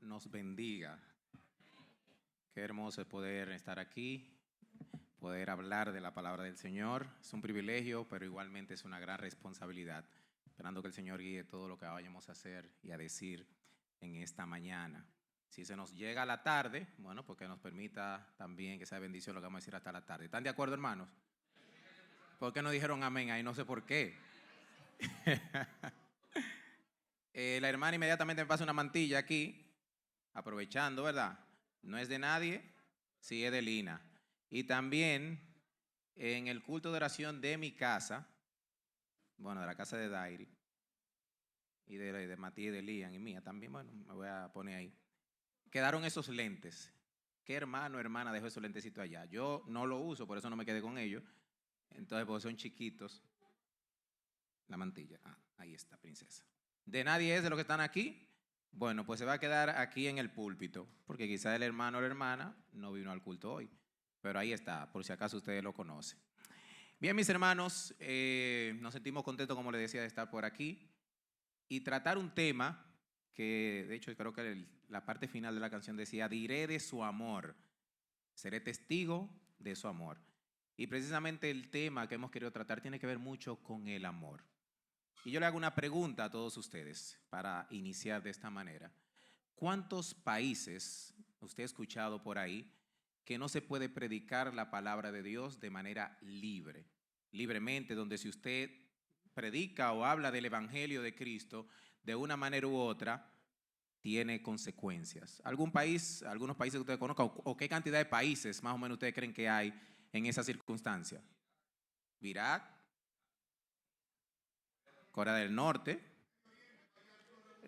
nos bendiga. Qué hermoso es poder estar aquí, poder hablar de la palabra del Señor. Es un privilegio, pero igualmente es una gran responsabilidad. Esperando que el Señor guíe todo lo que vayamos a hacer y a decir en esta mañana. Si se nos llega a la tarde, bueno, pues que nos permita también que sea bendición lo que vamos a decir hasta la tarde. ¿Están de acuerdo, hermanos? ¿Por qué no dijeron amén ahí? No sé por qué. La hermana inmediatamente me pasa una mantilla aquí, aprovechando, ¿verdad? No es de nadie, sí es de Lina. Y también en el culto de oración de mi casa, bueno, de la casa de Dairi, y de Matías y de Lian y mía también, bueno, me voy a poner ahí. Quedaron esos lentes. ¿Qué hermano o hermana dejó esos lentecitos allá? Yo no lo uso, por eso no me quedé con ellos. Entonces, porque son chiquitos. La mantilla. Ah, ahí está, princesa. ¿De nadie es de los que están aquí? Bueno, pues se va a quedar aquí en el púlpito, porque quizá el hermano o la hermana no vino al culto hoy. Pero ahí está, por si acaso ustedes lo conocen. Bien, mis hermanos, nos sentimos contentos, como les decía, de estar por aquí y tratar un tema que, de hecho, creo que la parte final de la canción decía, diré de su amor, seré testigo de su amor. Y precisamente el tema que hemos querido tratar tiene que ver mucho con el amor. Y yo le hago una pregunta a todos ustedes para iniciar de esta manera. ¿Cuántos países usted ha escuchado por ahí que no se puede predicar la palabra de Dios de manera libre? Libremente, donde si usted predica o habla del Evangelio de Cristo de una manera u otra, tiene consecuencias. ¿Algún país, algunos países que usted conozca o qué cantidad de países más o menos ustedes creen que hay en esa circunstancia? Irak, Corea del Norte.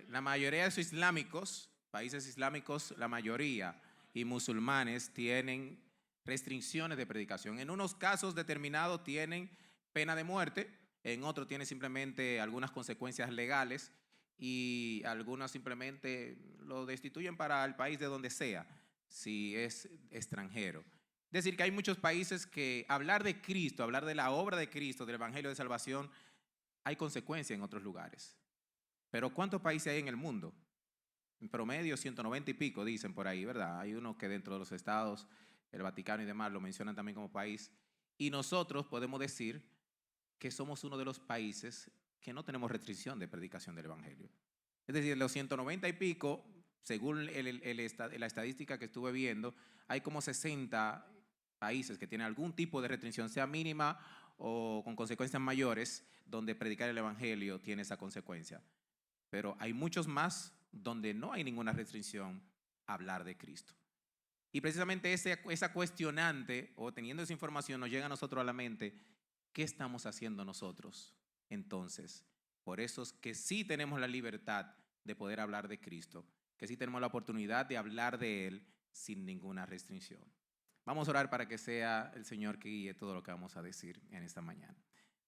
La mayoría de esos islámicos, países islámicos, la mayoría, y musulmanes tienen restricciones de predicación. En unos casos determinados tienen pena de muerte, en otros tienen simplemente algunas consecuencias legales y algunas simplemente lo destituyen para el país de donde sea, si es extranjero. Es decir, que hay muchos países que hablar de Cristo, hablar de la obra de Cristo, del Evangelio de Salvación, hay consecuencias en otros lugares. Pero ¿cuántos países hay en el mundo? En promedio 190 y pico, dicen por ahí, ¿verdad? Hay unos que dentro de los estados, el Vaticano y demás, lo mencionan también como país. Y nosotros podemos decir que somos uno de los países que no tenemos restricción de predicación del Evangelio. Es decir, los 190 y pico, según la estadística que estuve viendo, hay como 60 países que tienen algún tipo de restricción, sea mínima o con consecuencias mayores, donde predicar el Evangelio tiene esa consecuencia. Pero hay muchos más donde no hay ninguna restricción a hablar de Cristo. Y precisamente esa cuestionante o teniendo esa información nos llega a nosotros a la mente, ¿qué estamos haciendo nosotros entonces? Por eso es que sí tenemos la libertad de poder hablar de Cristo, que sí tenemos la oportunidad de hablar de Él sin ninguna restricción. Vamos a orar para que sea el Señor que guíe todo lo que vamos a decir en esta mañana.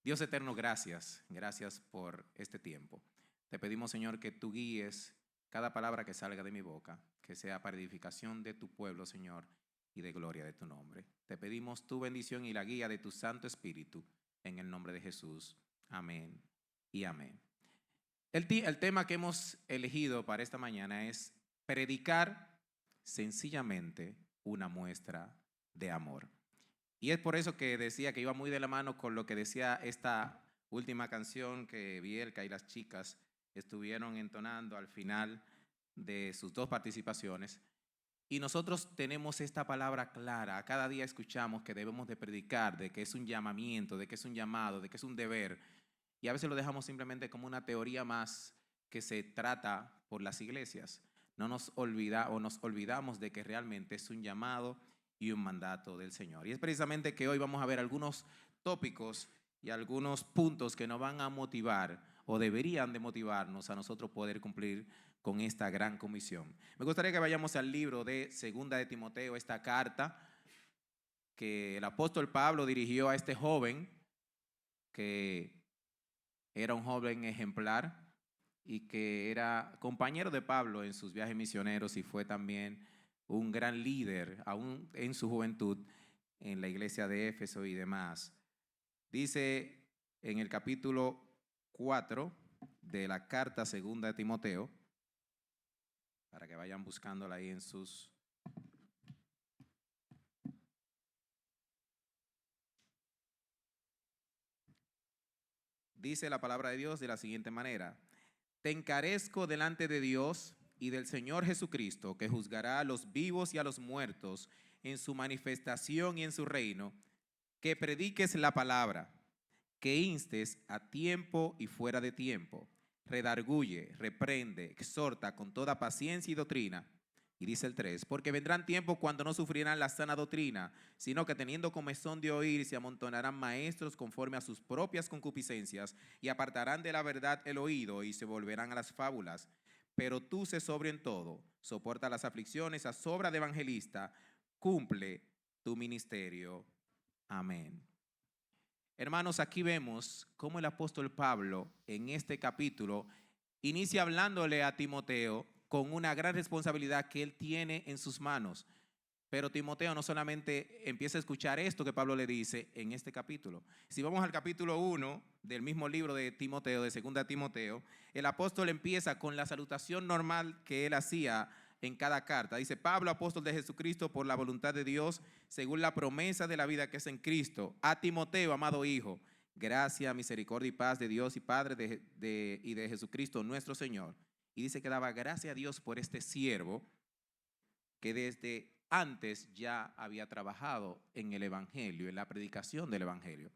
Dios eterno, gracias. Gracias por este tiempo. Te pedimos, Señor, que tú guíes cada palabra que salga de mi boca, que sea para edificación de tu pueblo, Señor, y de gloria de tu nombre. Te pedimos tu bendición y la guía de tu Santo Espíritu, en el nombre de Jesús. Amén y amén. El tema que hemos elegido para esta mañana es predicar sencillamente una muestra de amor. Y es por eso que decía que iba muy de la mano con lo que decía esta última canción que Bielka y las chicas estuvieron entonando al final de sus dos participaciones. Y nosotros tenemos esta palabra clara. Cada día escuchamos que debemos de predicar, de que es un llamamiento, de que es un llamado, de que es un deber. Y a veces lo dejamos simplemente como una teoría más que se trata por las iglesias. No nos olvida o nos olvidamos de que realmente es un llamado y un mandato del Señor. Y es precisamente que hoy vamos a ver algunos tópicos y algunos puntos que nos van a motivar o deberían de motivarnos a nosotros poder cumplir con esta gran comisión. Me gustaría que vayamos al libro de Segunda de Timoteo, esta carta que el apóstol Pablo dirigió a este joven que era un joven ejemplar y que era compañero de Pablo en sus viajes misioneros y fue también un gran líder, aún en su juventud, en la iglesia de Éfeso y demás. Dice en el capítulo 4 de la carta segunda de Timoteo, para que vayan buscándola ahí en sus... Dice la palabra de Dios de la siguiente manera: te encarezco delante de Dios y del Señor Jesucristo, que juzgará a los vivos y a los muertos en su manifestación y en su reino, que prediques la palabra, que instes a tiempo y fuera de tiempo, redarguye, reprende, exhorta con toda paciencia y doctrina. Y dice el 3, porque vendrán tiempos cuando no sufrirán la sana doctrina, sino que teniendo comezón de oír, se amontonarán maestros conforme a sus propias concupiscencias, y apartarán de la verdad el oído, y se volverán a las fábulas. Pero tú sé sobrio en todo, soporta las aflicciones, a sobra de evangelista, cumple tu ministerio. Amén. Hermanos, aquí vemos cómo el apóstol Pablo en este capítulo inicia hablándole a Timoteo con una gran responsabilidad que él tiene en sus manos. Pero Timoteo no solamente empieza a escuchar esto que Pablo le dice en este capítulo. Si vamos al capítulo 1 del mismo libro de Timoteo, de 2 Timoteo, el apóstol empieza con la salutación normal que él hacía en cada carta. Dice: Pablo, apóstol de Jesucristo, por la voluntad de Dios, según la promesa de la vida que es en Cristo, a Timoteo, amado hijo, gracia, misericordia y paz de Dios y Padre y de Jesucristo nuestro Señor. Y dice que daba gracia a Dios por este siervo que desde antes ya había trabajado en el Evangelio, en la predicación del Evangelio.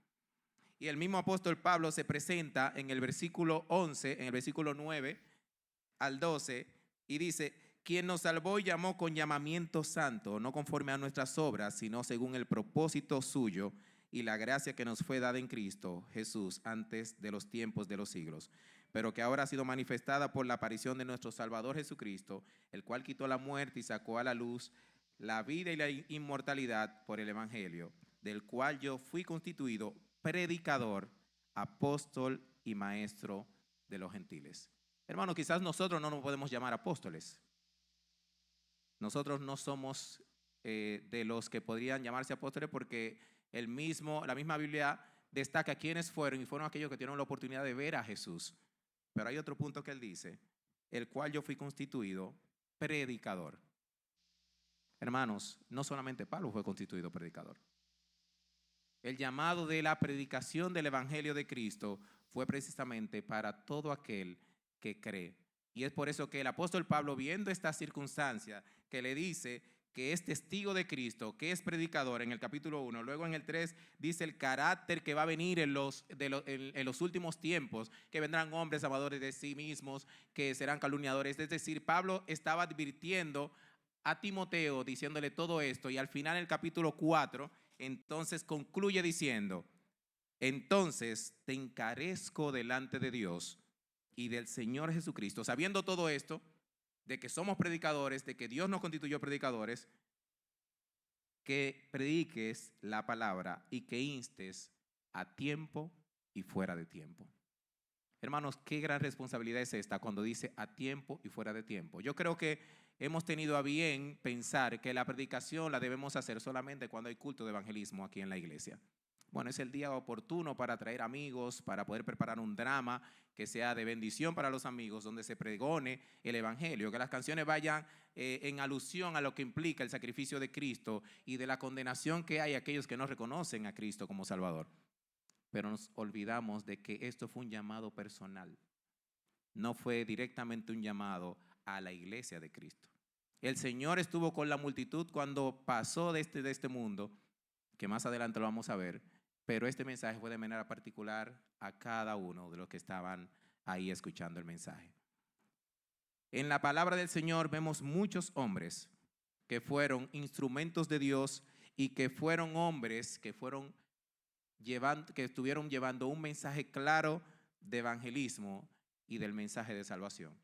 Y el mismo apóstol Pablo se presenta en el versículo 11, en el versículo 9 al 12, y dice: quien nos salvó y llamó con llamamiento santo, no conforme a nuestras obras, sino según el propósito suyo y la gracia que nos fue dada en Cristo Jesús antes de los tiempos de los siglos, pero que ahora ha sido manifestada por la aparición de nuestro Salvador Jesucristo, el cual quitó la muerte y sacó a la luz la vida y la inmortalidad por el Evangelio, del cual yo fui constituido predicador, apóstol y maestro de los gentiles. Hermano, quizás nosotros no nos podemos llamar apóstoles. Nosotros no somos de los que podrían llamarse apóstoles, porque la misma Biblia destaca quiénes fueron, y fueron aquellos que tuvieron la oportunidad de ver a Jesús. Pero hay otro punto que él dice: el cual yo fui constituido predicador. Hermanos, no solamente Pablo fue constituido predicador. El llamado de la predicación del Evangelio de Cristo fue precisamente para todo aquel que cree. Y es por eso que el apóstol Pablo, viendo esta circunstancia, que le dice que es testigo de Cristo, que es predicador en el capítulo 1, luego en el 3 dice el carácter que va a venir en los últimos tiempos, que vendrán hombres amadores de sí mismos, que serán calumniadores. Es decir, Pablo estaba advirtiendo a Timoteo, diciéndole todo esto, y al final, en el capítulo 4, entonces concluye diciendo: entonces te encarezco delante de Dios y del Señor Jesucristo, sabiendo todo esto, de que somos predicadores, de que Dios nos constituyó predicadores, que prediques la palabra y que instes a tiempo y fuera de tiempo. Hermanos, qué gran responsabilidad es esta cuando dice a tiempo y fuera de tiempo. Yo creo que hemos tenido a bien pensar que la predicación la debemos hacer solamente cuando hay culto de evangelismo aquí en la iglesia. Bueno, es el día oportuno para traer amigos, para poder preparar un drama que sea de bendición para los amigos, donde se pregone el evangelio, que las canciones vayan en alusión a lo que implica el sacrificio de Cristo y de la condenación que hay a aquellos que no reconocen a Cristo como Salvador. Pero nos olvidamos de que esto fue un llamado personal. No fue directamente un llamado a la iglesia de Cristo. El Señor estuvo con la multitud cuando pasó de este mundo, que más adelante lo vamos a ver, pero este mensaje fue de manera particular a cada uno de los que estaban ahí escuchando el mensaje. En la palabra del Señor vemos muchos hombres que fueron instrumentos de Dios y que fueron hombres que estuvieron llevando un mensaje claro de evangelismo y del mensaje de salvación.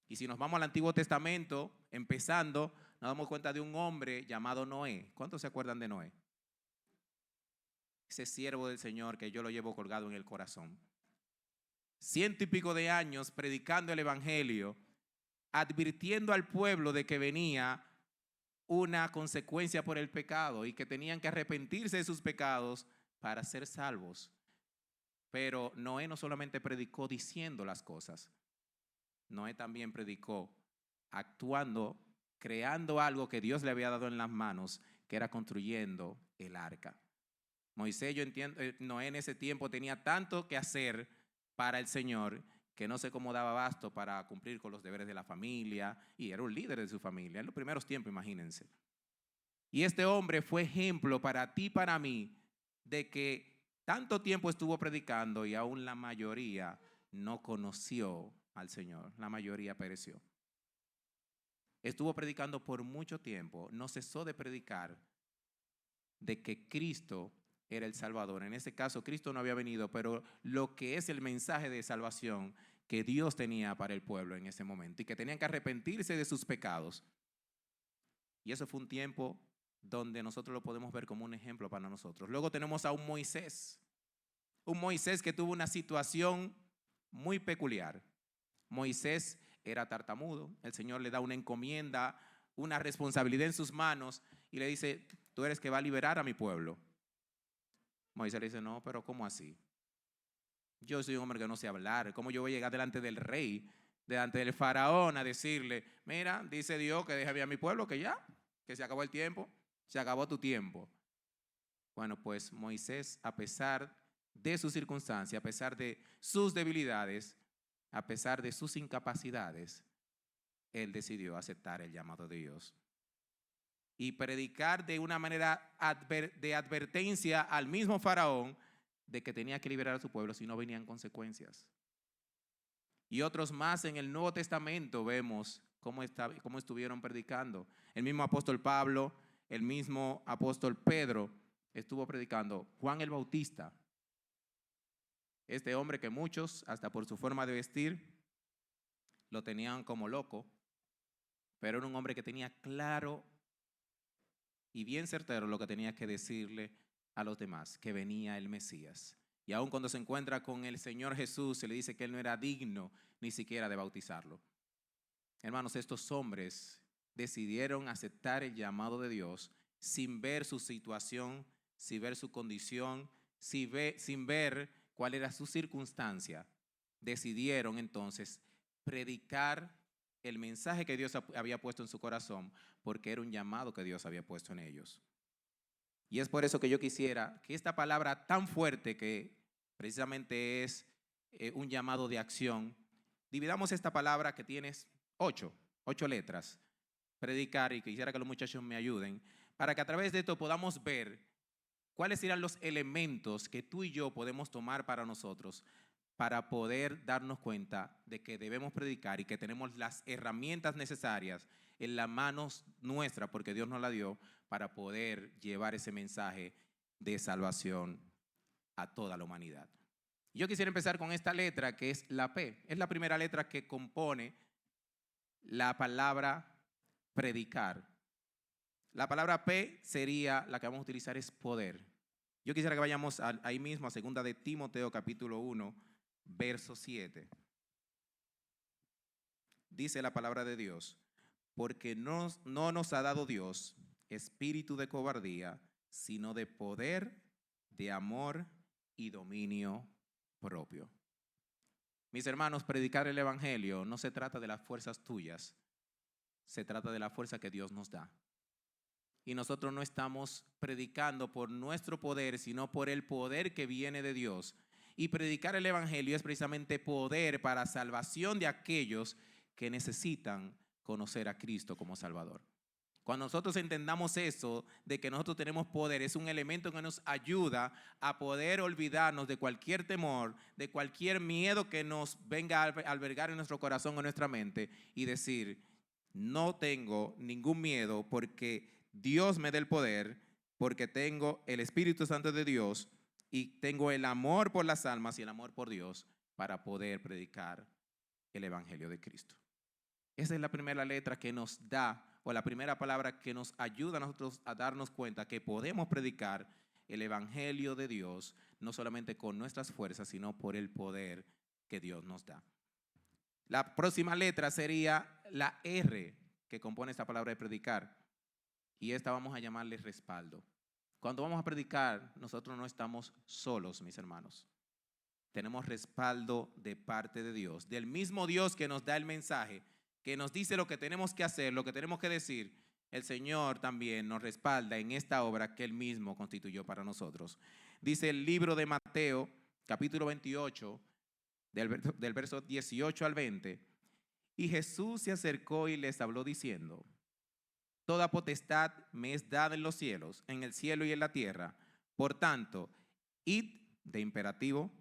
Y si nos vamos al Antiguo Testamento, empezando, nos damos cuenta de un hombre llamado Noé. ¿Cuántos se acuerdan de Noé? Ese siervo del Señor que yo lo llevo colgado en el corazón. 100 y pico de años predicando el evangelio, advirtiendo al pueblo de que venía una consecuencia por el pecado y que tenían que arrepentirse de sus pecados para ser salvos. Pero Noé no solamente predicó diciendo las cosas, Noé también predicó actuando, creando algo que Dios le había dado en las manos, que era construyendo el arca. Moisés, yo entiendo, Noé en ese tiempo tenía tanto que hacer para el Señor que no sé cómo daba abasto para cumplir con los deberes de la familia, y era un líder de su familia en los primeros tiempos, imagínense. Y este hombre fue ejemplo para ti y para mí de que tanto tiempo estuvo predicando y aún la mayoría no conoció al Señor, la mayoría pereció. Estuvo predicando por mucho tiempo, no cesó de predicar de que Cristo era el Salvador. En este caso, Cristo no había venido, pero lo que es el mensaje de salvación que Dios tenía para el pueblo en ese momento y que tenían que arrepentirse de sus pecados. Y eso fue un tiempo donde nosotros lo podemos ver como un ejemplo para nosotros. Luego tenemos a un Moisés que tuvo una situación muy peculiar. Moisés era tartamudo, el Señor le da una encomienda, una responsabilidad en sus manos y le dice, tú eres que va a liberar a mi pueblo. Moisés le dice, no, pero ¿cómo así? Yo soy un hombre que no sé hablar, ¿cómo yo voy a llegar delante del rey, delante del faraón a decirle, mira, dice Dios que deje a mi pueblo, que ya, que se acabó el tiempo, se acabó tu tiempo? Bueno, pues Moisés, a pesar de sus circunstancias, a pesar de sus debilidades, a pesar de sus incapacidades, él decidió aceptar el llamado de Dios y predicar de una manera de advertencia al mismo faraón de que tenía que liberar a su pueblo si no venían consecuencias. Y otros más en el Nuevo Testamento vemos cómo estuvieron predicando. El mismo apóstol Pablo, el mismo apóstol Pedro estuvo predicando. Juan el Bautista, este hombre que muchos, hasta por su forma de vestir, lo tenían como loco, pero era un hombre que tenía claro y bien certero lo que tenía que decirle a los demás, que venía el Mesías. Y aun cuando se encuentra con el Señor Jesús, se le dice que él no era digno ni siquiera de bautizarlo. Hermanos, estos hombres decidieron aceptar el llamado de Dios sin ver su situación, sin ver su condición, sin ver cuál era su circunstancia. Decidieron entonces predicar el mensaje que Dios había puesto en su corazón, porque era un llamado que Dios había puesto en ellos. Y es por eso que yo quisiera que esta palabra tan fuerte, que precisamente es un llamado de acción, dividamos esta palabra que tiene ocho letras, predicar, y quisiera que los muchachos me ayuden, para que a través de esto podamos ver cuáles serán los elementos que tú y yo podemos tomar para nosotros para poder darnos cuenta de que debemos predicar y que tenemos las herramientas necesarias en las manos nuestras, porque Dios nos la dio, para poder llevar ese mensaje de salvación a toda la humanidad. Yo quisiera empezar con esta letra que es la P. Es la primera letra que compone la palabra predicar. La palabra P sería la que vamos a utilizar, es poder. Yo quisiera que vayamos ahí mismo a 2 de Timoteo capítulo 1, verso 7. Dice la palabra de Dios, porque no nos ha dado Dios espíritu de cobardía, sino de poder, de amor y dominio propio. Mis hermanos, predicar el evangelio no se trata de las fuerzas tuyas, se trata de la fuerza que Dios nos da. Y nosotros no estamos predicando por nuestro poder, sino por el poder que viene de Dios. Y predicar el evangelio es precisamente poder para salvación de aquellos que necesitan conocer a Cristo como Salvador. Cuando nosotros entendamos eso, de que nosotros tenemos poder, es un elemento que nos ayuda a poder olvidarnos de cualquier temor, de cualquier miedo que nos venga a albergar en nuestro corazón o en nuestra mente, y decir, no tengo ningún miedo porque Dios me da el poder, porque tengo el Espíritu Santo de Dios y tengo el amor por las almas y el amor por Dios para poder predicar el evangelio de Cristo. Esa es la primera letra que nos da, o la primera palabra que nos ayuda a nosotros a darnos cuenta que podemos predicar el evangelio de Dios, no solamente con nuestras fuerzas, sino por el poder que Dios nos da. La próxima letra sería la R, que compone esta palabra de predicar, y esta vamos a llamarle respaldo. Cuando vamos a predicar, nosotros no estamos solos, mis hermanos. Tenemos respaldo de parte de Dios, del mismo Dios que nos da el mensaje. que nos dice lo que tenemos que hacer, lo que tenemos que decir, el Señor también nos respalda en esta obra que Él mismo constituyó para nosotros. Dice el libro de Mateo, capítulo 28, del verso 18 al 20, y Jesús se acercó y les habló diciendo: toda potestad me es dada en los cielos, en el cielo y en la tierra. Por tanto, id, de imperativo,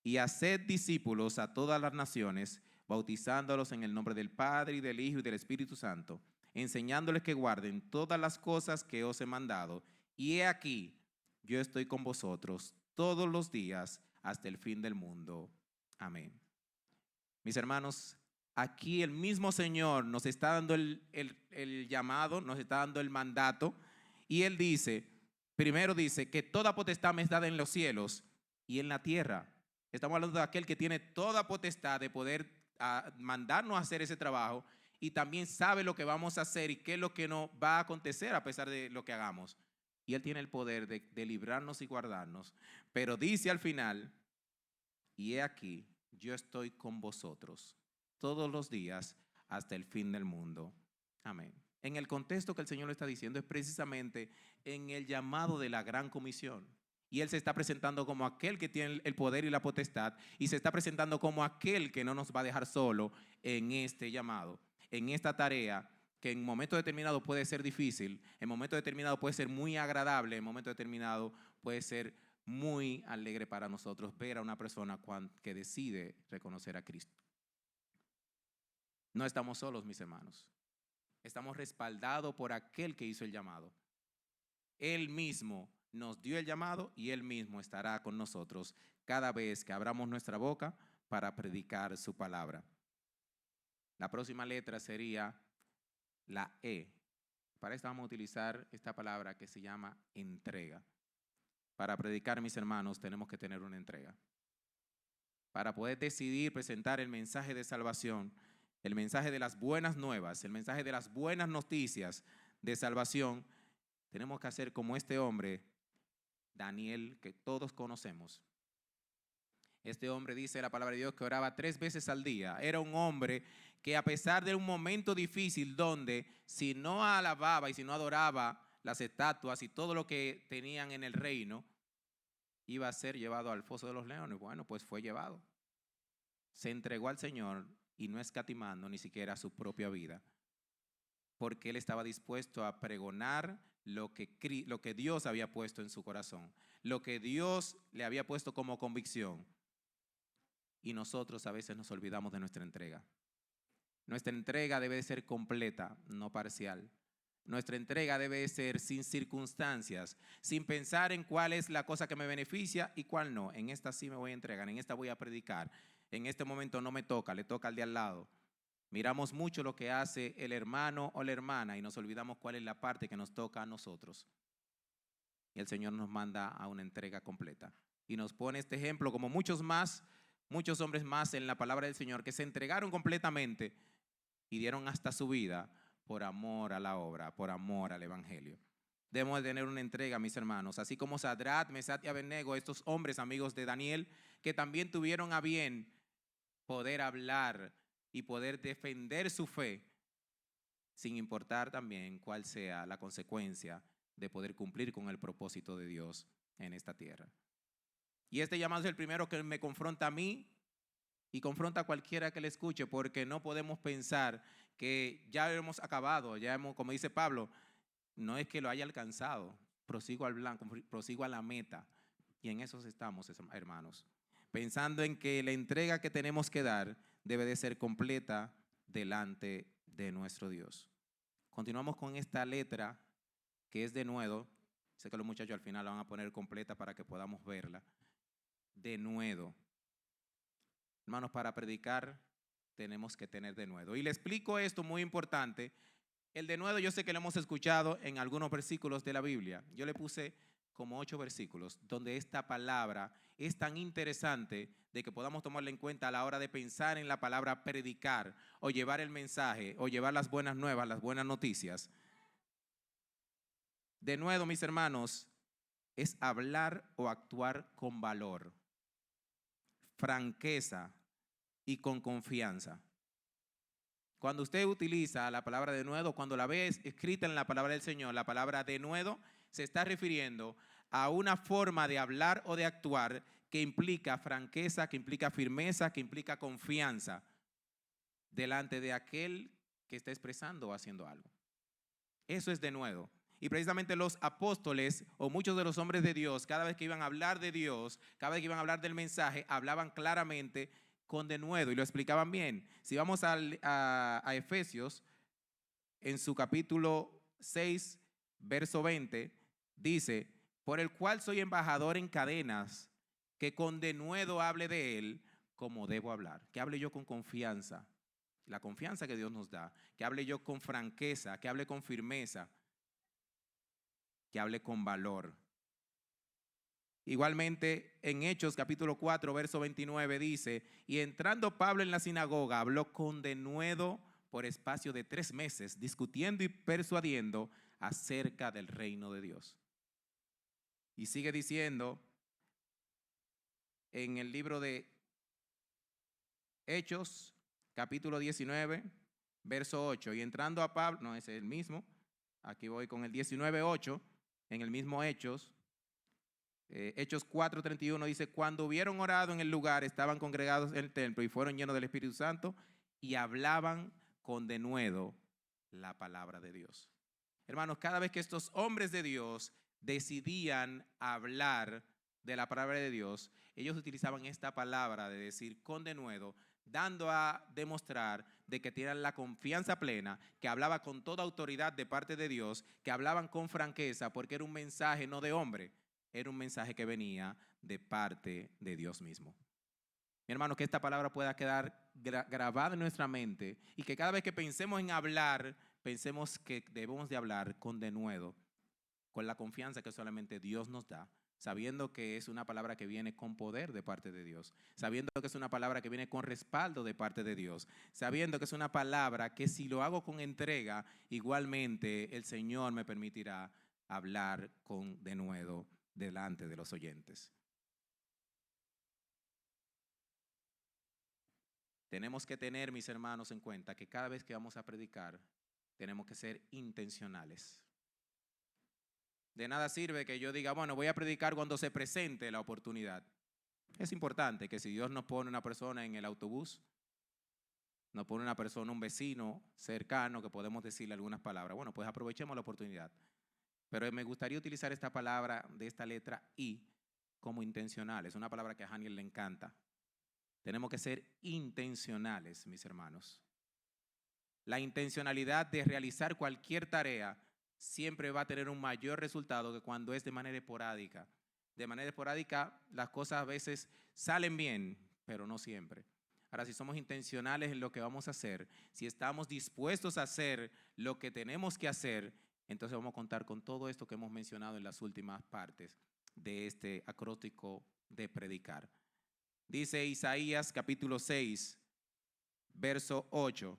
y haced discípulos a todas las naciones, bautizándolos en el nombre del Padre y del Hijo y del Espíritu Santo, enseñándoles que guarden todas las cosas que os he mandado. Y he aquí, yo estoy con vosotros todos los días hasta el fin del mundo. Amén. Mis hermanos, aquí el mismo Señor nos está dando el llamado, nos está dando el mandato, y Él dice, primero dice que toda potestad me es dada en los cielos y en la tierra. Estamos hablando de aquel que tiene toda potestad de poder mandarnos a hacer ese trabajo, y también sabe lo que vamos a hacer y qué es lo que nos va a acontecer a pesar de lo que hagamos. Y Él tiene el poder de librarnos y guardarnos. Pero dice al final, y he aquí, yo estoy con vosotros todos los días hasta el fin del mundo. Amén. En el contexto que el Señor le está diciendo es precisamente en el llamado de la gran comisión. Y Él se está presentando como aquel que tiene el poder y la potestad, y se está presentando como aquel que no nos va a dejar solo en este llamado, en esta tarea que en momento determinado puede ser difícil, en momento determinado puede ser muy agradable, en momento determinado puede ser muy alegre para nosotros ver a una persona que decide reconocer a Cristo. No estamos solos, mis hermanos. Estamos respaldados por aquel que hizo el llamado. Él mismo nos dio el llamado y Él mismo estará con nosotros cada vez que abramos nuestra boca para predicar su palabra. La próxima letra sería la E. Para esto vamos a utilizar esta palabra que se llama entrega. Para predicar, mis hermanos, tenemos que tener una entrega. Para poder decidir presentar el mensaje de salvación, el mensaje de las buenas nuevas, el mensaje de las buenas noticias de salvación, tenemos que hacer como este hombre, Daniel, que todos conocemos. Este hombre, dice la palabra de Dios, que oraba 3 veces al día. Era un hombre que, a pesar de un momento difícil donde si no alababa y si no adoraba las estatuas y todo lo que tenían en el reino, iba a ser llevado al foso de los leones. Bueno, pues fue llevado. Se entregó al Señor y no escatimando ni siquiera su propia vida, porque él estaba dispuesto a pregonar lo que Dios había puesto en su corazón, lo que Dios le había puesto como convicción. Y nosotros a veces nos olvidamos de nuestra entrega. Nuestra entrega debe ser completa, no parcial. Nuestra entrega debe ser sin circunstancias, sin pensar en cuál es la cosa que me beneficia y cuál no. En esta sí me voy a entregar, en esta voy a predicar. En este momento no me toca, le toca al de al lado. Miramos mucho lo que hace el hermano o la hermana y nos olvidamos cuál es la parte que nos toca a nosotros. Y el Señor nos manda a una entrega completa. Y nos pone este ejemplo, como muchos hombres más en la palabra del Señor, que se entregaron completamente y dieron hasta su vida por amor a la obra, por amor al evangelio. Debemos de tener una entrega, mis hermanos, así como Sadrach, Mesach y Abednego, estos hombres amigos de Daniel, que también tuvieron a bien poder hablar y poder defender su fe, sin importar también cuál sea la consecuencia de poder cumplir con el propósito de Dios en esta tierra. Y este llamado es el primero que me confronta a mí y confronta a cualquiera que le escuche, porque no podemos pensar que ya hemos acabado, como dice Pablo, no es que lo haya alcanzado, prosigo al blanco, prosigo a la meta. Y en eso estamos, hermanos, pensando en que la entrega que tenemos que dar debe de ser completa delante de nuestro Dios. Continuamos con esta letra que es denuedo. Sé que los muchachos al final la van a poner completa para que podamos verla. Denuedo. Hermanos, para predicar tenemos que tener denuedo. Y le explico esto muy importante. El denuedo yo sé que lo hemos escuchado en algunos versículos de la Biblia. Yo le puse como 8 versículos donde esta palabra es tan interesante de que podamos tomarla en cuenta a la hora de pensar en la palabra predicar o llevar el mensaje o llevar las buenas nuevas, las buenas noticias. Denuedo, mis hermanos, es hablar o actuar con valor, franqueza y con confianza. Cuando usted utiliza la palabra denuedo, cuando la ve escrita en la palabra del Señor, la palabra denuedo se está refiriendo a una forma de hablar o de actuar que implica franqueza, que implica firmeza, que implica confianza delante de aquel que está expresando o haciendo algo. Eso es denuedo. Y precisamente los apóstoles o muchos de los hombres de Dios, cada vez que iban a hablar de Dios, cada vez que iban a hablar del mensaje, hablaban claramente con denuedo y lo explicaban bien. Si vamos a Efesios, en su capítulo 6, verso 20, dice, por el cual soy embajador en cadenas, que con denuedo hable de él como debo hablar. Que hable yo con confianza, la confianza que Dios nos da. Que hable yo con franqueza, que hable con firmeza, que hable con valor. Igualmente en Hechos capítulo 4 verso 29 dice, y entrando Pablo en la sinagoga habló con denuedo por espacio de 3 meses, discutiendo y persuadiendo acerca del reino de Dios. Y sigue diciendo en el libro de Hechos capítulo 19 verso 8, y entrando a Pablo, no es el mismo, aquí voy con el 19:8, en el mismo Hechos. Hechos 4:31 dice, cuando hubieron orado en el lugar, estaban congregados en el templo y fueron llenos del Espíritu Santo y hablaban con denuedo la palabra de Dios. Hermanos, cada vez que estos hombres de Dios decidían hablar de la palabra de Dios, ellos utilizaban esta palabra de decir con denuedo, dando a demostrar de que tenían la confianza plena, que hablaba con toda autoridad de parte de Dios, que hablaban con franqueza, porque era un mensaje no de hombre, era un mensaje que venía de parte de Dios mismo. Mi hermano, que esta palabra pueda quedar grabada en nuestra mente y que cada vez que pensemos en hablar, pensemos que debemos de hablar con denuedo, con la confianza que solamente Dios nos da, sabiendo que es una palabra que viene con poder de parte de Dios, sabiendo que es una palabra que viene con respaldo de parte de Dios, sabiendo que es una palabra que si lo hago con entrega, igualmente el Señor me permitirá hablar con denuedo delante de los oyentes. Tenemos que tener, mis hermanos, en cuenta que cada vez que vamos a predicar, tenemos que ser intencionales. De nada sirve que yo diga, bueno, voy a predicar cuando se presente la oportunidad. Es importante que si Dios nos pone una persona en el autobús, nos pone una persona, un vecino cercano, que podemos decirle algunas palabras, bueno, pues aprovechemos la oportunidad. Pero me gustaría utilizar esta palabra de esta letra I como intencional. Es una palabra que a Haniel le encanta. Tenemos que ser intencionales, mis hermanos. La intencionalidad de realizar cualquier tarea siempre va a tener un mayor resultado que cuando es de manera esporádica. De manera esporádica las cosas a veces salen bien, pero no siempre. Ahora, si somos intencionales en lo que vamos a hacer, si estamos dispuestos a hacer lo que tenemos que hacer, entonces vamos a contar con todo esto que hemos mencionado en las últimas partes de este acróstico de predicar. Dice Isaías capítulo 6, verso 8.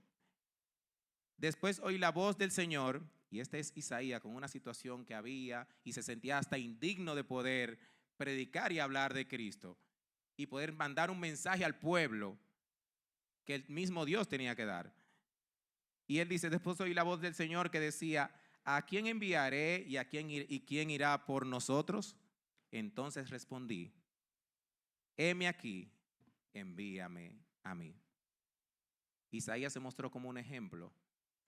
Después oí la voz del Señor, y este es Isaías con una situación que había y se sentía hasta indigno de poder predicar y hablar de Cristo y poder mandar un mensaje al pueblo que el mismo Dios tenía que dar. Y él dice, después oí la voz del Señor que decía, ¿a quién enviaré y quién irá por nosotros? Entonces respondí, heme aquí, envíame a mí. Isaías se mostró como un ejemplo.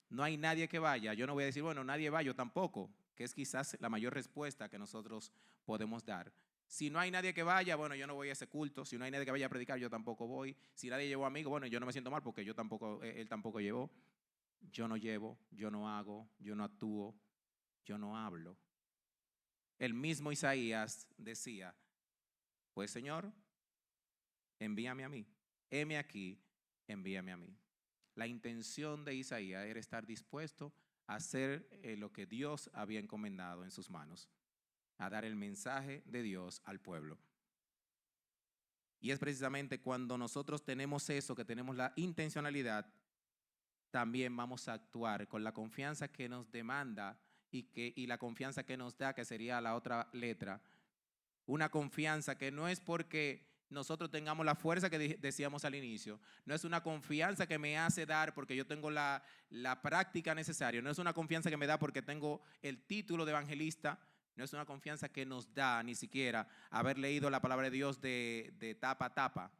No hay nadie que vaya. Yo no voy a decir, bueno, nadie va, yo tampoco, que es quizás la mayor respuesta que nosotros podemos dar. Si no hay nadie que vaya, bueno, yo no voy a ese culto. Si no hay nadie que vaya a predicar, yo tampoco voy. Si nadie llevó amigos, bueno, yo no me siento mal porque yo tampoco, él tampoco llevó. Yo no llevo, yo no hago, yo no actúo, yo no hablo. El mismo Isaías decía, pues Señor, envíame a mí. Heme aquí, envíame a mí. La intención de Isaías era estar dispuesto a hacer lo que Dios había encomendado en sus manos, a dar el mensaje de Dios al pueblo. Y es precisamente cuando nosotros tenemos eso, que tenemos la intencionalidad, también vamos a actuar con la confianza que nos demanda y la confianza que nos da, que sería la otra letra. Una confianza que no es porque nosotros tengamos la fuerza que decíamos al inicio. No es una confianza que me hace dar porque yo tengo la práctica necesaria. No es una confianza que me da porque tengo el título de evangelista. No es una confianza que nos da ni siquiera haber leído la palabra de Dios de tapa a tapa.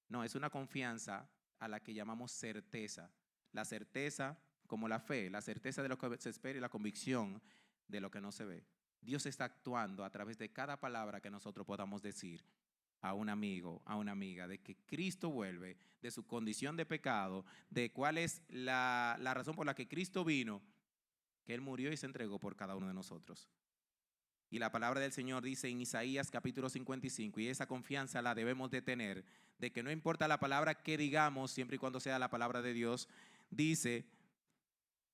No, es una confianza a la que llamamos certeza. La certeza como la fe, la certeza de lo que se espera y la convicción de lo que no se ve. Dios está actuando a través de cada palabra que nosotros podamos decir a un amigo, a una amiga, de que Cristo vuelve, de su condición de pecado, de cuál es la razón por la que Cristo vino, que Él murió y se entregó por cada uno de nosotros. Y la palabra del Señor dice en Isaías capítulo 55, y esa confianza la debemos de tener, de que no importa la palabra que digamos, siempre y cuando sea la palabra de Dios, dice,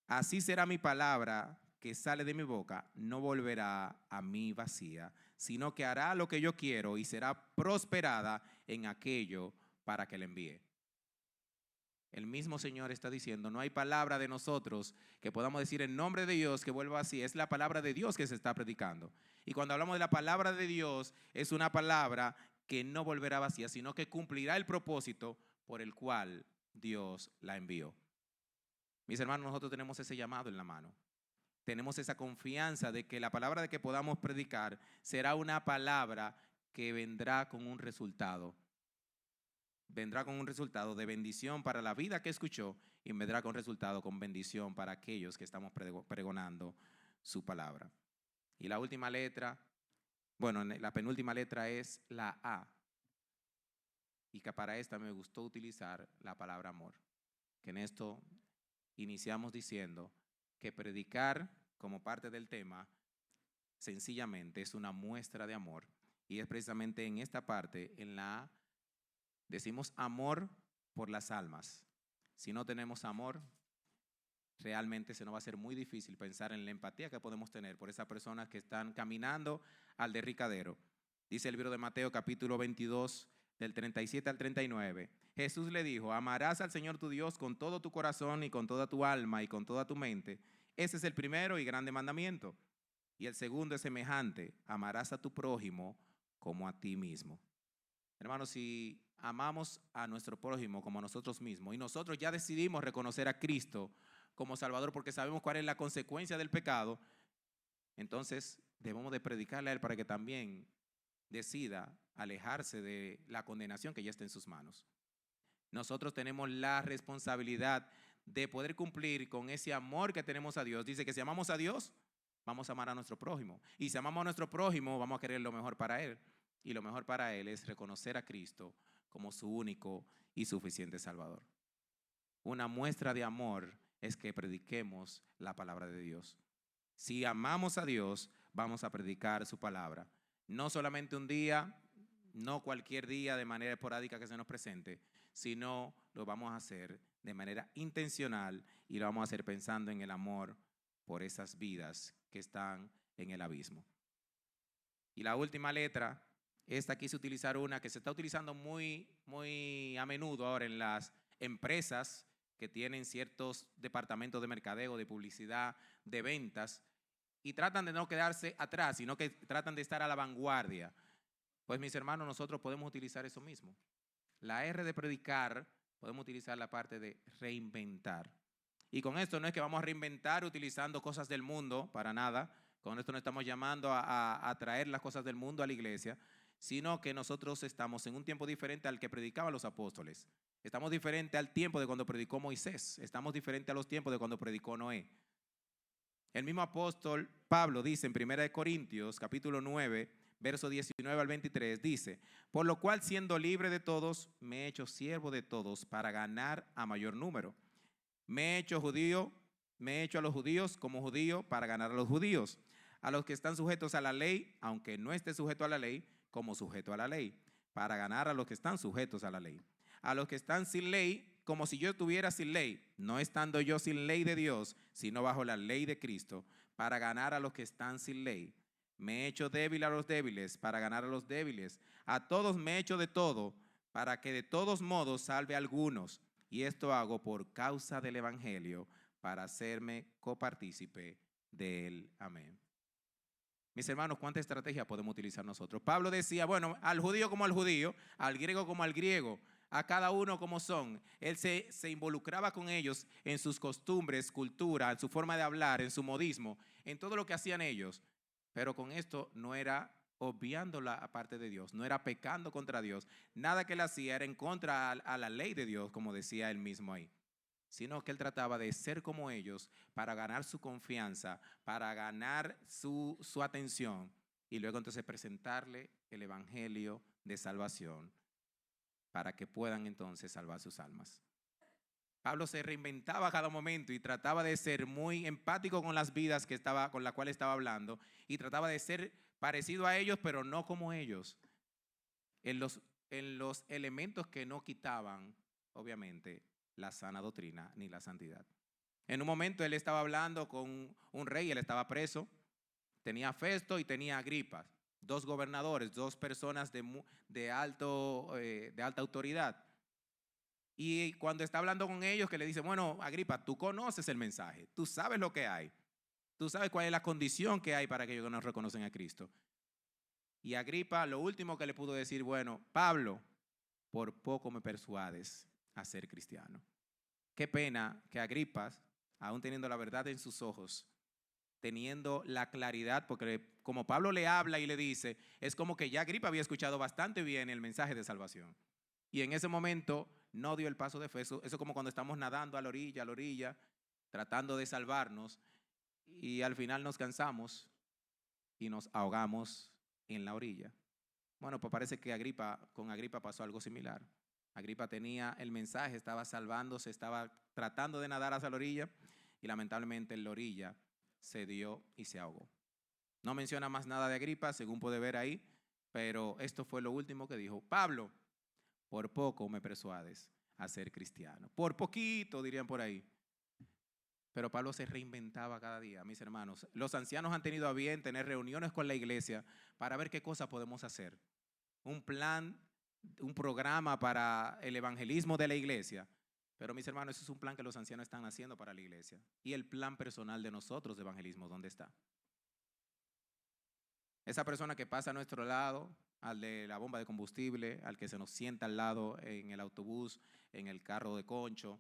así será mi palabra que sale de mi boca, no volverá a mí vacía, sino que hará lo que yo quiero y será prosperada en aquello para que le envíe. El mismo Señor está diciendo, no hay palabra de nosotros que podamos decir en nombre de Dios que vuelva así, es la palabra de Dios que se está predicando. Y cuando hablamos de la palabra de Dios, es una palabra que no volverá vacía, sino que cumplirá el propósito por el cual Dios la envió. Mis hermanos, nosotros tenemos ese llamado en la mano. Tenemos esa confianza de que la palabra de que podamos predicar será una palabra que vendrá con un resultado. Vendrá con un resultado de bendición para la vida que escuchó y vendrá con resultado con bendición para aquellos que estamos pregonando su palabra. Y la última letra, bueno, la penúltima letra es la A. Y que para esta me gustó utilizar la palabra amor. Que en esto iniciamos diciendo que predicar como parte del tema sencillamente es una muestra de amor. Y es precisamente en esta parte, en la A, decimos amor por las almas. Si no tenemos amor, realmente se nos va a hacer muy difícil pensar en la empatía que podemos tener por esas personas que están caminando al derricadero. Dice el libro de Mateo capítulo 22, del 37 al 39. Jesús le dijo, amarás al Señor tu Dios con todo tu corazón y con toda tu alma y con toda tu mente. Ese es el primero y grande mandamiento. Y el segundo es semejante, amarás a tu prójimo como a ti mismo. Hermanos, si amamos a nuestro prójimo como a nosotros mismos y nosotros ya decidimos reconocer a Cristo como Salvador porque sabemos cuál es la consecuencia del pecado, entonces debemos de predicarle a Él para que también decida alejarse de la condenación que ya está en sus manos. Nosotros tenemos la responsabilidad de poder cumplir con ese amor que tenemos a Dios. Dice que si amamos a Dios, vamos a amar a nuestro prójimo. Y si amamos a nuestro prójimo, vamos a querer lo mejor para Él. Y lo mejor para Él es reconocer a Cristo como su único y suficiente Salvador. Una muestra de amor es que prediquemos la palabra de Dios. Si amamos a Dios, vamos a predicar su palabra. No solamente un día, no cualquier día de manera esporádica que se nos presente, sino lo vamos a hacer de manera intencional y lo vamos a hacer pensando en el amor por esas vidas que están en el abismo. Y la última letra, esta quise utilizar una que se está utilizando muy a menudo ahora en las empresas que tienen ciertos departamentos de mercadeo, de publicidad, de ventas, y tratan de no quedarse atrás, sino que tratan de estar a la vanguardia. Pues mis hermanos, nosotros podemos utilizar eso mismo. La R de predicar, podemos utilizar la parte de reinventar. Y con esto no es que vamos a reinventar utilizando cosas del mundo, para nada. Con esto no estamos llamando a traer las cosas del mundo a la iglesia, sino que nosotros estamos en un tiempo diferente al que predicaban los apóstoles. Estamos diferente al tiempo de cuando predicó Moisés. Estamos diferente a los tiempos de cuando predicó Noé. El mismo apóstol Pablo dice en 1 Corintios capítulo 9, verso 19 al 23, dice, por lo cual siendo libre de todos, me he hecho siervo de todos para ganar a mayor número. Me he hecho judío, me he hecho a los judíos como judío para ganar a los judíos. A los que están sujetos a la ley, aunque no esté sujeto a la ley, como sujeto a la ley, para ganar a los que están sujetos a la ley. A los que están sin ley, como si yo estuviera sin ley, no estando yo sin ley de Dios, sino bajo la ley de Cristo, para ganar a los que están sin ley. Me he hecho débil a los débiles, para ganar a los débiles. A todos me he hecho de todo, para que de todos modos salve a algunos. Y esto hago por causa del Evangelio, para hacerme copartícipe de él. Amén. Mis hermanos, ¿cuánta estrategia podemos utilizar nosotros? Pablo decía, bueno, al judío como al judío, al griego como al griego, a cada uno como son. Él se involucraba con ellos en sus costumbres, cultura, en su forma de hablar, en su modismo, en todo lo que hacían ellos. Pero con esto no era obviando la parte de Dios, no era pecando contra Dios. Nada que él hacía era en contra a la ley de Dios, como decía él mismo ahí, sino que él trataba de ser como ellos para ganar su confianza, para ganar su atención y luego entonces presentarle el evangelio de salvación para que puedan entonces salvar sus almas. Pablo se reinventaba a cada momento y trataba de ser muy empático con las vidas con las cuales estaba hablando y trataba de ser parecido a ellos, pero no como ellos, en los elementos que no quitaban, obviamente, la sana doctrina ni la santidad. En un momento él estaba hablando con un rey, él estaba preso, tenía a Festo y tenía a Agripa, dos gobernadores, dos personas de alta autoridad. Y cuando está hablando con ellos, que le dice, bueno, Agripa, tú conoces el mensaje, tú sabes lo que hay, tú sabes cuál es la condición que hay para aquellos que no reconocen a Cristo. Y Agripa lo último que le pudo decir, bueno, Pablo, por poco me persuades a ser cristiano. Qué pena que Agripa, aún teniendo la verdad en sus ojos, teniendo la claridad, porque como Pablo le habla y le dice, es como que ya Agripa había escuchado bastante bien el mensaje de salvación. Y en ese momento no dio el paso de fe. Eso es como cuando estamos nadando a la orilla, tratando de salvarnos, y al final nos cansamos y nos ahogamos en la orilla. Bueno, pues parece que con Agripa pasó algo similar. Agripa tenía el mensaje, estaba salvándose, estaba tratando de nadar hacia la orilla y lamentablemente en la orilla se dio y se ahogó. No menciona más nada de Agripa, según puede ver ahí, pero esto fue lo último que dijo. Pablo, por poco me persuades a ser cristiano. Por poquito, dirían por ahí. Pero Pablo se reinventaba cada día, mis hermanos. Los ancianos han tenido a bien tener reuniones con la iglesia para ver qué cosas podemos hacer. Un plan, un programa para el evangelismo de la iglesia. Pero mis hermanos, ese es un plan que los ancianos están haciendo para la iglesia. Y el plan personal de nosotros de evangelismo, ¿dónde está? Esa persona que pasa a nuestro lado, al de la bomba de combustible, al que se nos sienta al lado en el autobús, en el carro de concho,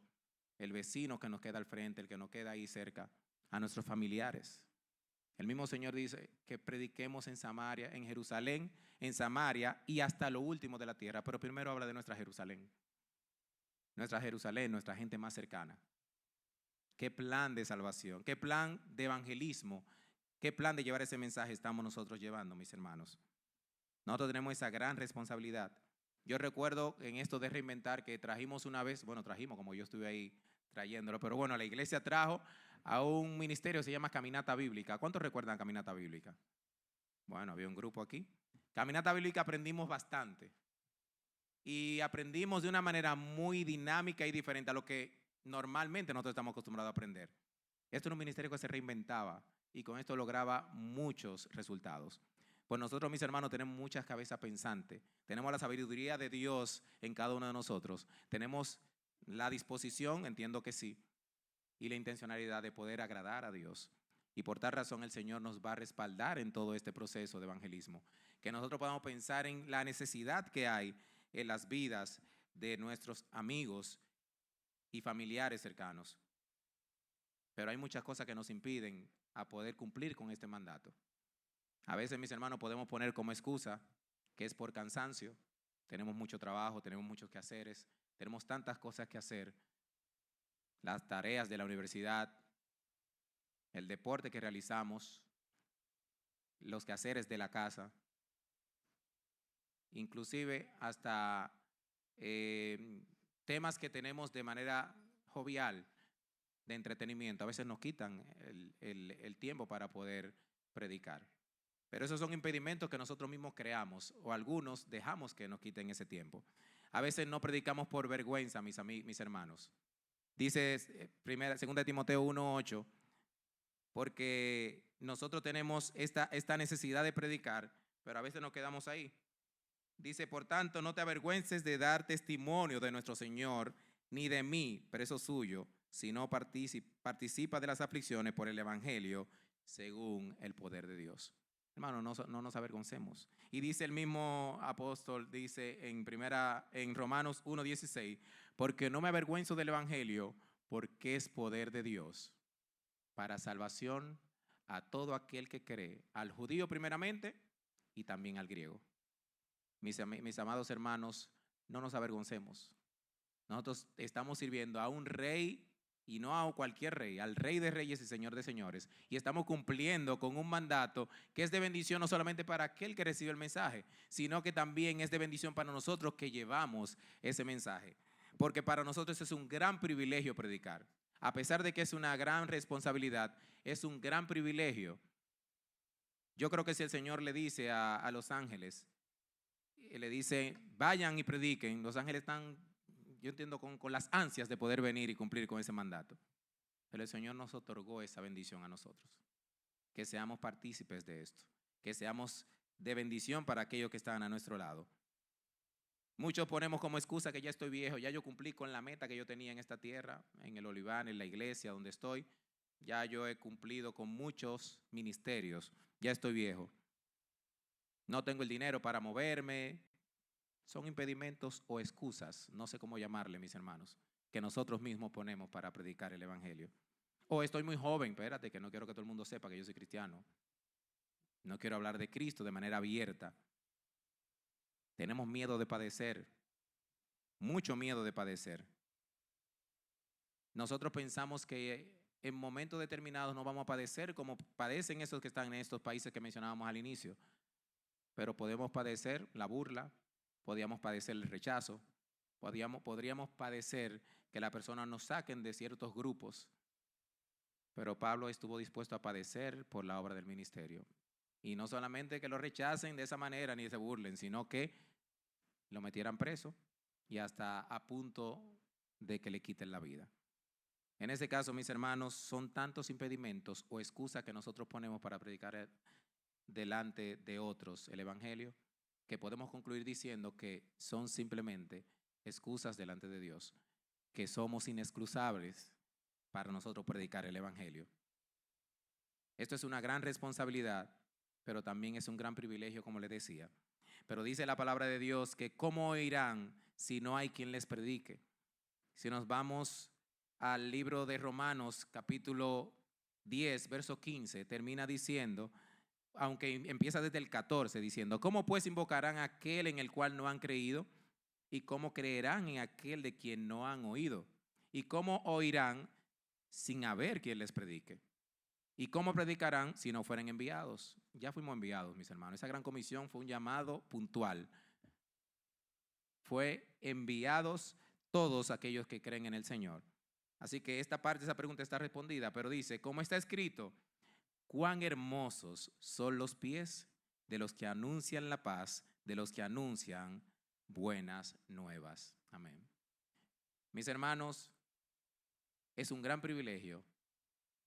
el vecino que nos queda al frente, el que nos queda ahí cerca, a nuestros familiares. El mismo Señor dice que prediquemos en Samaria, en Jerusalén, en Samaria y hasta lo último de la tierra. Pero primero habla de nuestra Jerusalén, nuestra gente más cercana. ¿Qué plan de salvación? ¿Qué plan de evangelismo? ¿Qué plan de llevar ese mensaje estamos nosotros llevando, mis hermanos? Nosotros tenemos esa gran responsabilidad. Yo recuerdo en esto de reinventar que trajimos una vez, bueno, trajimos como yo estuve ahí trayéndolo, pero bueno, la iglesia trajo a un ministerio que se llama Caminata Bíblica. ¿Cuántos recuerdan Caminata Bíblica? Bueno, había un grupo aquí. Caminata Bíblica aprendimos bastante. Y aprendimos de una manera muy dinámica y diferente a lo que normalmente nosotros estamos acostumbrados a aprender. Esto era un ministerio que se reinventaba y con esto lograba muchos resultados. Pues nosotros, mis hermanos, tenemos muchas cabezas pensantes. Tenemos la sabiduría de Dios en cada uno de nosotros. Tenemos la disposición, entiendo que sí, y la intencionalidad de poder agradar a Dios. Y por tal razón el Señor nos va a respaldar en todo este proceso de evangelismo. Que nosotros podamos pensar en la necesidad que hay en las vidas de nuestros amigos y familiares cercanos. Pero hay muchas cosas que nos impiden a poder cumplir con este mandato. A veces, mis hermanos, podemos poner como excusa que es por cansancio. Tenemos mucho trabajo, tenemos muchos quehaceres, tenemos tantas cosas que hacer. Las tareas de la universidad, el deporte que realizamos, los quehaceres de la casa, inclusive hasta temas que tenemos de manera jovial, de entretenimiento. A veces nos quitan el tiempo para poder predicar. Pero esos son impedimentos que nosotros mismos creamos o algunos dejamos que nos quiten ese tiempo. A veces no predicamos por vergüenza, mis hermanos. Dice 2 Timoteo 1:8, porque nosotros tenemos esta necesidad de predicar, pero a veces nos quedamos ahí. Dice, por tanto, no te avergüences de dar testimonio de nuestro Señor, ni de mí, preso suyo, sino participa de las aflicciones por el Evangelio según el poder de Dios. Hermano, no nos avergoncemos. Y dice el mismo apóstol, dice en Romanos 1:16, porque no me avergüenzo del evangelio, porque es poder de Dios para salvación a todo aquel que cree, al judío primeramente y también al griego. Mis amados hermanos, no nos avergoncemos. Nosotros estamos sirviendo a un rey y no a cualquier rey, al Rey de Reyes y Señor de Señores. Y estamos cumpliendo con un mandato que es de bendición no solamente para aquel que recibe el mensaje, sino que también es de bendición para nosotros que llevamos ese mensaje. Porque para nosotros es un gran privilegio predicar. A pesar de que es una gran responsabilidad, es un gran privilegio. Yo creo que si el Señor le dice a los ángeles, le dice, vayan y prediquen, los ángeles están, yo entiendo, con las ansias de poder venir y cumplir con ese mandato. Pero el Señor nos otorgó esa bendición a nosotros. Que seamos partícipes de esto. Que seamos de bendición para aquellos que están a nuestro lado. Muchos ponemos como excusa que ya estoy viejo, ya yo cumplí con la meta que yo tenía en esta tierra, en el Olivar, en la iglesia donde estoy. Ya yo he cumplido con muchos ministerios, ya estoy viejo. No tengo el dinero para moverme. Son impedimentos o excusas, no sé cómo llamarle, mis hermanos, que nosotros mismos ponemos para predicar el evangelio. O estoy muy joven, espérate, que no quiero que todo el mundo sepa que yo soy cristiano. No quiero hablar de Cristo de manera abierta. Tenemos miedo de padecer, mucho miedo de padecer. Nosotros pensamos que en momentos determinados no vamos a padecer como padecen esos que están en estos países que mencionábamos al inicio. Pero podemos padecer la burla, podríamos padecer el rechazo, podríamos padecer que las personas nos saquen de ciertos grupos. Pero Pablo estuvo dispuesto a padecer por la obra del ministerio. Y no solamente que lo rechacen de esa manera ni se burlen, sino que lo metieran preso y hasta a punto de que le quiten la vida. En ese caso, mis hermanos, son tantos impedimentos o excusas que nosotros ponemos para predicar delante de otros el evangelio, que podemos concluir diciendo que son simplemente excusas delante de Dios, que somos inexcusables para nosotros predicar el evangelio. Esto es una gran responsabilidad, pero también es un gran privilegio, como les decía. Pero dice la palabra de Dios que ¿cómo oirán si no hay quien les predique? Si nos vamos al libro de Romanos, capítulo 10, verso 15, termina diciendo, aunque empieza desde el 14, diciendo, ¿cómo pues invocarán a aquel en el cual no han creído? ¿Y cómo creerán en aquel de quien no han oído? ¿Y cómo oirán sin haber quien les predique? ¿Y cómo predicarán si no fueren enviados? Ya fuimos enviados, mis hermanos. Esa gran comisión fue un llamado puntual. Fue enviados todos aquellos que creen en el Señor. Así que esta parte, esa pregunta está respondida, pero dice, ¿cómo está escrito? Cuán hermosos son los pies de los que anuncian la paz, de los que anuncian buenas nuevas. Amén. Mis hermanos, es un gran privilegio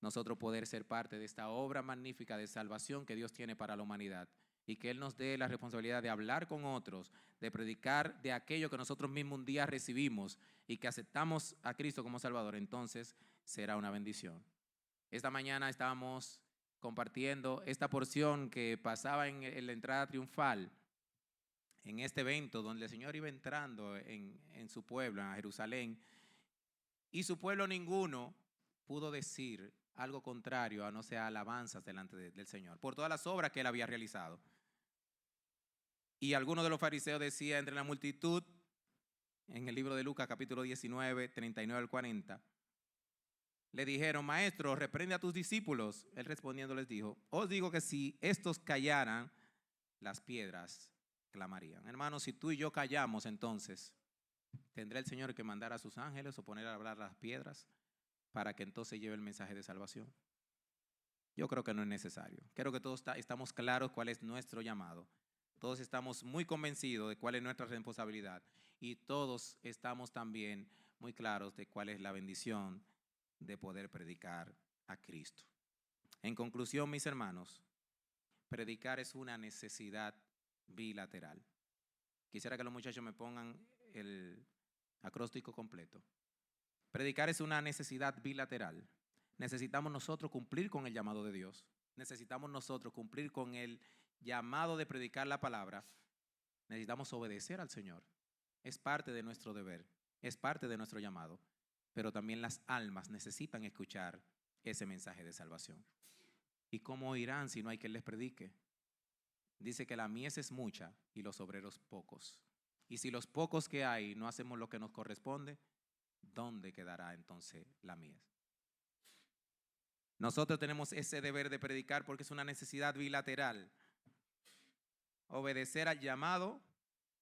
nosotros poder ser parte de esta obra magnífica de salvación que Dios tiene para la humanidad y que Él nos dé la responsabilidad de hablar con otros, de predicar de aquello que nosotros mismos un día recibimos y que aceptamos a Cristo como Salvador. Entonces será una bendición. Esta mañana estábamos compartiendo esta porción que pasaba en la entrada triunfal, en este evento donde el Señor iba entrando en su pueblo, en Jerusalén, y su pueblo ninguno pudo decir algo contrario a no ser alabanzas delante del Señor, por todas las obras que Él había realizado. Y algunos de los fariseos decían entre la multitud, en el libro de Lucas capítulo 19, 39 al 40, le dijeron, maestro, reprende a tus discípulos. Él respondiendo les dijo, os digo que si estos callaran, las piedras clamarían. Hermanos, si tú y yo callamos, entonces, ¿tendrá el Señor que mandar a sus ángeles o poner a hablar las piedras para que entonces lleve el mensaje de salvación? Yo creo que no es necesario. Creo que todos estamos claros cuál es nuestro llamado. Todos estamos muy convencidos de cuál es nuestra responsabilidad y todos estamos también muy claros de cuál es la bendición de poder predicar a Cristo. En conclusión, mis hermanos, predicar es una necesidad bilateral. Quisiera que los muchachos me pongan el acróstico completo. Predicar es una necesidad bilateral. Necesitamos nosotros cumplir con el llamado de Dios. necesitamos nosotros cumplir con el llamado de predicar la palabra, necesitamos obedecer al Señor. Es parte de nuestro deber, es parte de nuestro llamado, pero también las almas necesitan escuchar ese mensaje de salvación. ¿Y cómo oirán si no hay quien les predique? Dice que la mies es mucha y los obreros pocos. Y si los pocos que hay no hacemos lo que nos corresponde, ¿dónde quedará entonces la mies? Nosotros tenemos ese deber de predicar porque es una necesidad bilateral. Obedecer al llamado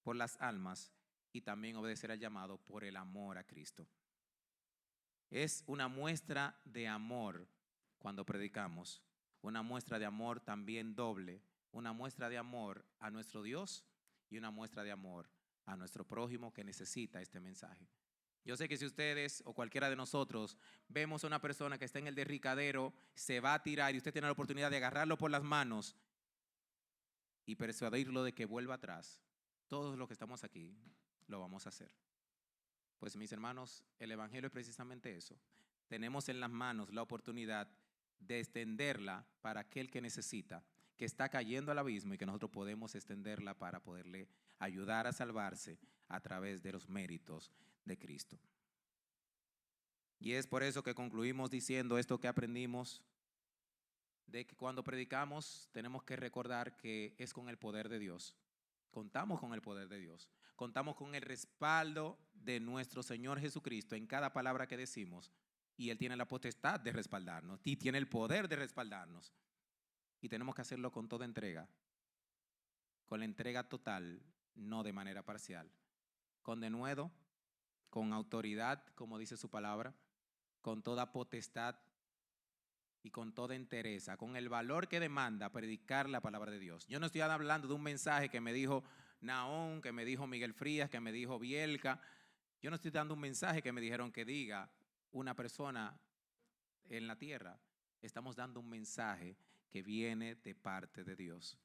por las almas y también obedecer al llamado por el amor a Cristo. Es una muestra de amor cuando predicamos, una muestra de amor también doble, una muestra de amor a nuestro Dios y una muestra de amor a nuestro prójimo que necesita este mensaje. Yo sé que si ustedes o cualquiera de nosotros vemos a una persona que está en el derricadero, se va a tirar y usted tiene la oportunidad de agarrarlo por las manos y persuadirlo de que vuelva atrás, todos los que estamos aquí lo vamos a hacer. Pues mis hermanos, el Evangelio es precisamente eso. Tenemos en las manos la oportunidad de extenderla para aquel que necesita, que está cayendo al abismo y que nosotros podemos extenderla para poderle ayudar a salvarse a través de los méritos de Cristo. Y es por eso que concluimos diciendo esto que aprendimos, de que cuando predicamos tenemos que recordar que es con el poder de Dios. Contamos con el poder de Dios. Contamos con el respaldo de nuestro Señor Jesucristo en cada palabra que decimos. Y Él tiene la potestad de respaldarnos y tiene el poder de respaldarnos. Y tenemos que hacerlo con toda entrega. Con la entrega total, no de manera parcial. Con denuedo, con autoridad, como dice su palabra, con toda potestad y con toda entereza, con el valor que demanda predicar la palabra de Dios. Yo no estoy hablando de un mensaje que me dijo Naón, que me dijo Miguel Frías, que me dijo Bielka. Yo no estoy dando un mensaje que me dijeron que diga una persona en la tierra. Estamos dando un mensaje que viene de parte de Dios.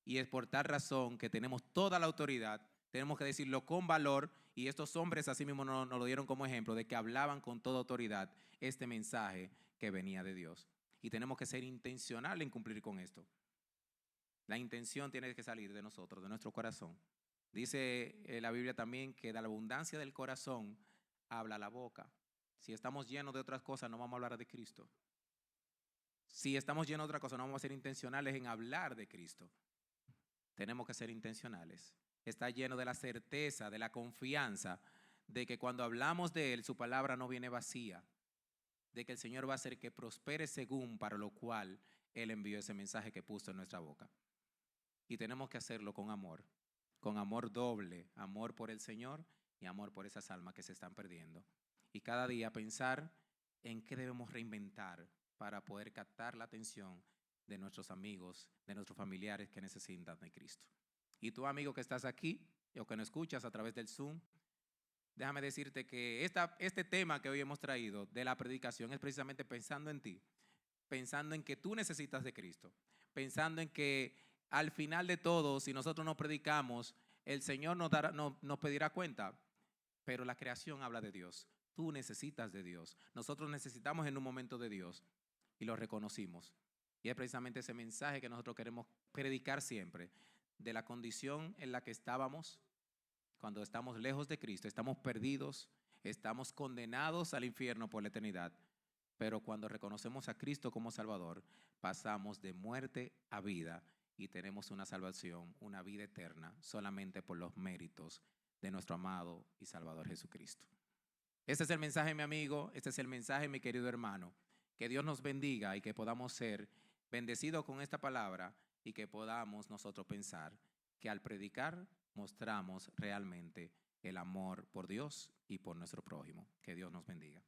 Y es por tal razón que tenemos toda la autoridad, tenemos que decirlo con valor, y estos hombres así mismo nos lo dieron como ejemplo de que hablaban con toda autoridad este mensaje que venía de Dios. Y tenemos que ser intencionales en cumplir con esto. La intención tiene que salir de nosotros, de nuestro corazón. Dice la Biblia también que de la abundancia del corazón habla la boca. Si estamos llenos de otras cosas, no vamos a hablar de Cristo. Si estamos llenos de otras cosas, no vamos a ser intencionales en hablar de Cristo. Tenemos que ser intencionales. Está lleno de la certeza, de la confianza, de que cuando hablamos de Él, su palabra no viene vacía, de que el Señor va a hacer que prospere según para lo cual Él envió ese mensaje que puso en nuestra boca. Y tenemos que hacerlo con amor doble, amor por el Señor y amor por esas almas que se están perdiendo. Y cada día pensar en qué debemos reinventar para poder captar la atención de nuestros amigos, de nuestros familiares que necesitan de Cristo. Y tú, amigo que estás aquí o que nos escuchas a través del Zoom, déjame decirte que este tema que hoy hemos traído de la predicación es precisamente pensando en ti, pensando en que tú necesitas de Cristo, pensando en que al final de todo, si nosotros no predicamos, el Señor nos pedirá cuenta, pero la creación habla de Dios. Tú necesitas de Dios. Nosotros necesitamos en un momento de Dios y lo reconocimos. Y es precisamente ese mensaje que nosotros queremos predicar siempre, de la condición en la que estábamos cuando estamos lejos de Cristo, estamos perdidos, estamos condenados al infierno por la eternidad. Pero cuando reconocemos a Cristo como Salvador, pasamos de muerte a vida y tenemos una salvación, una vida eterna, solamente por los méritos de nuestro amado y Salvador Jesucristo. Este es el mensaje, mi amigo, este es el mensaje, mi querido hermano. Que Dios nos bendiga y que podamos ser bendecidos con esta palabra y que podamos nosotros pensar que al predicar mostramos realmente el amor por Dios y por nuestro prójimo. Que Dios nos bendiga.